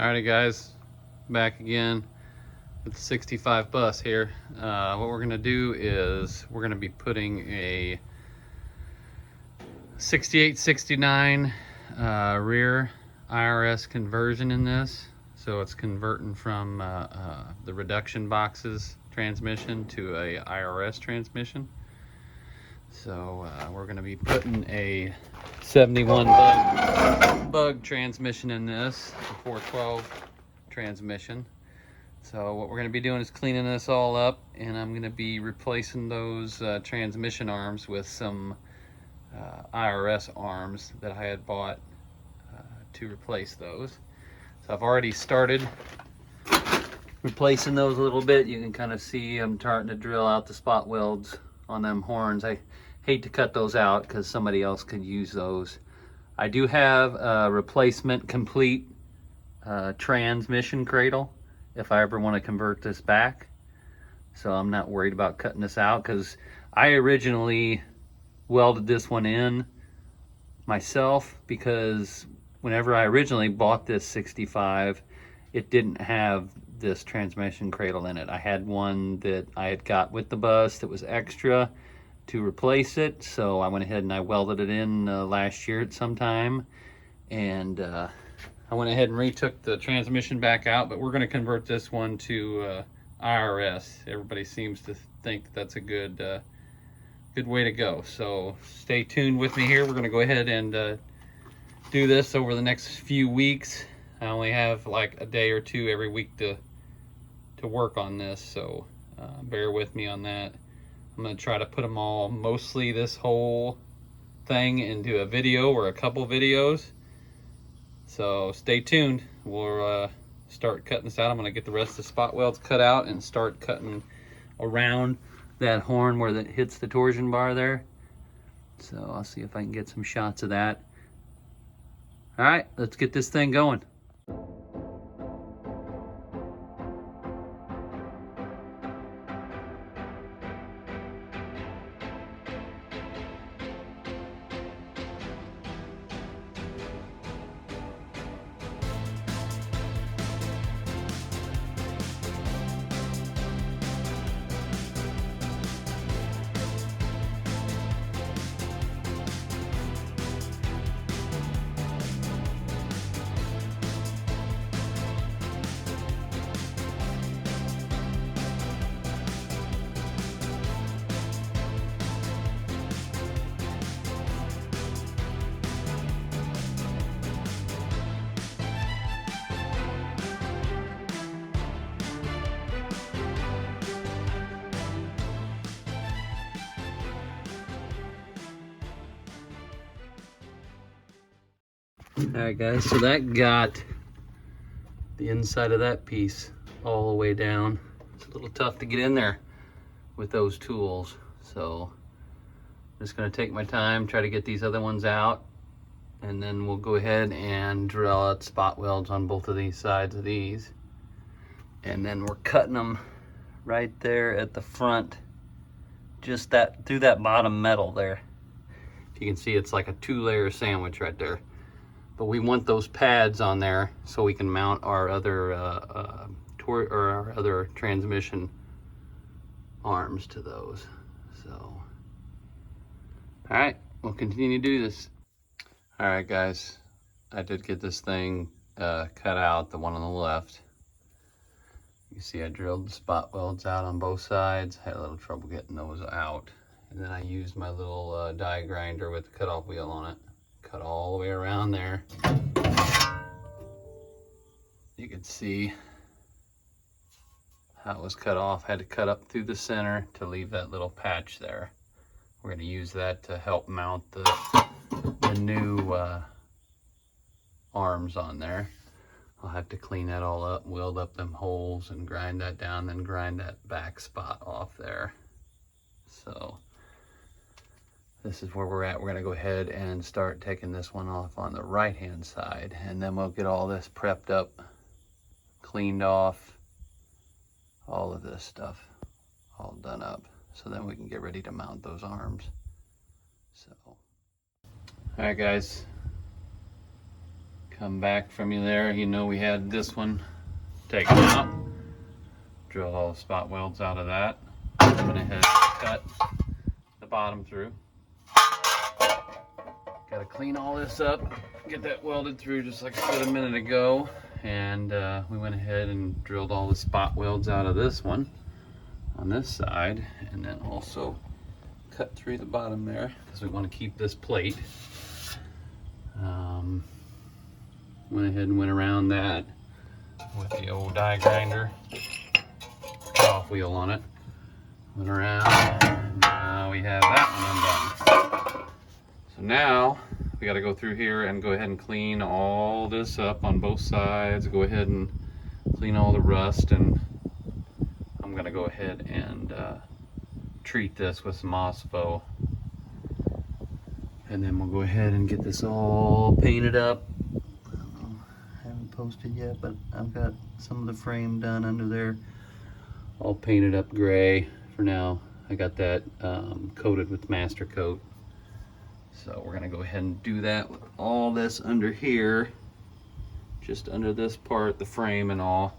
Alrighty guys, back again with the 65 bus here. What we're gonna do is we're gonna be putting a 68-69 rear IRS conversion in this. So it's converting from the reduction boxes transmission to a IRS transmission. So we're going to be putting a 71 bug transmission in this, a 412 transmission. So what we're going to be doing is cleaning this all up, and I'm going to be replacing those transmission arms with some IRS arms that I had bought to replace those. So I've already started replacing those a little bit. You can kind of see I'm starting to drill out the spot welds on them horns. I hate to cut those out because somebody else could use those. I do have a replacement complete transmission cradle if I ever want to convert this back. So I'm not worried about cutting this out because I originally welded this one in myself, because whenever I originally bought this 65, it didn't have this transmission cradle in it. I had one that I had got with the bus that was extra to replace it, so I went ahead and I welded it in last year at some time, and I went ahead and retook the transmission back out. But we're going to convert this one to IRS. Everybody seems to think that's a good way to go, so stay tuned with me here. We're going to go ahead and do this over the next few weeks. I only have like a day or two every week to work on this, so bear with me on that. I'm going to try to put them all, mostly this whole thing, into a video or a couple videos. So stay tuned. We'll start cutting this out. I'm going to get the rest of the spot welds cut out and start cutting around that horn where that hits the torsion bar there. So I'll see if I can get some shots of that. All right, let's get this thing going. Alright guys, so that got the inside of that piece all the way down. It's a little tough to get in there with those tools, so I'm just going to take my time, try to get these other ones out, and then we'll go ahead and drill out spot welds on both of these sides of these. And then we're cutting them right there at the front, just that through that bottom metal there. If you can see, it's like a 2-layer sandwich right there. But we want those pads on there so we can mount our other our other transmission arms to those. So, all right, we'll continue to do this. All right, guys, I did get this thing cut out, the one on the left. You see, I drilled the spot welds out on both sides. Had a little trouble getting those out, and then I used my little die grinder with the cutoff wheel on it. Cut all the way around there. You can see how it was cut off. Had to cut up through the center to leave that little patch there. We're going to use that to help mount the new arms on there. I'll have to clean that all up, weld up them holes, and grind that down, then grind that back spot off there. So this is where we're at. We're going to go ahead and start taking this one off on the right hand side, and then we'll get all this prepped up, cleaned off, all of this stuff all done up, so then we can get ready to mount those arms. So, all right guys, come back from you there. You know we had this one taken out. Drilled all the spot welds out of that. Went ahead and cut the bottom through. Got to clean all this up, get that welded through just like I said a minute ago. And we went ahead and drilled all the spot welds out of this one on this side, and then also cut through the bottom there because we want to keep this plate. Went ahead and went around that with the old die grinder, off wheel on it. Went around, and now we have that one undone. So now we got to go through here and go ahead and clean all this up on both sides. Go ahead and clean all the rust, and I'm gonna go ahead and treat this with some Ospo, and then we'll go ahead and get this all painted up. I haven't posted yet, but I've got some of the frame done under there, all painted up gray for now. I got that coated with master coat. So we're gonna go ahead and do that with all this under here, just under this part, the frame and all.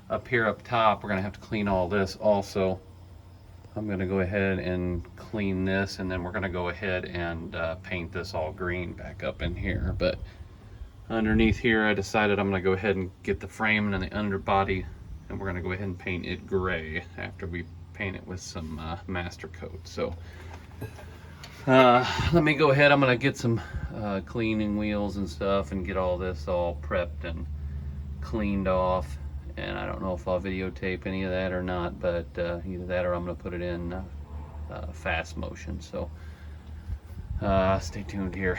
Up here up top, we're gonna have to clean all this also. I'm gonna go ahead and clean this, and then we're gonna go ahead and paint this all green back up in here. But underneath here, I decided I'm gonna go ahead and get the frame and the underbody, and we're gonna go ahead and paint it gray after we paint it with some master coat. So let me go ahead, I'm gonna get some cleaning wheels and stuff and get all this all prepped and cleaned off. And I don't know if I'll videotape any of that or not, but either that or I'm gonna put it in fast motion. So stay tuned here.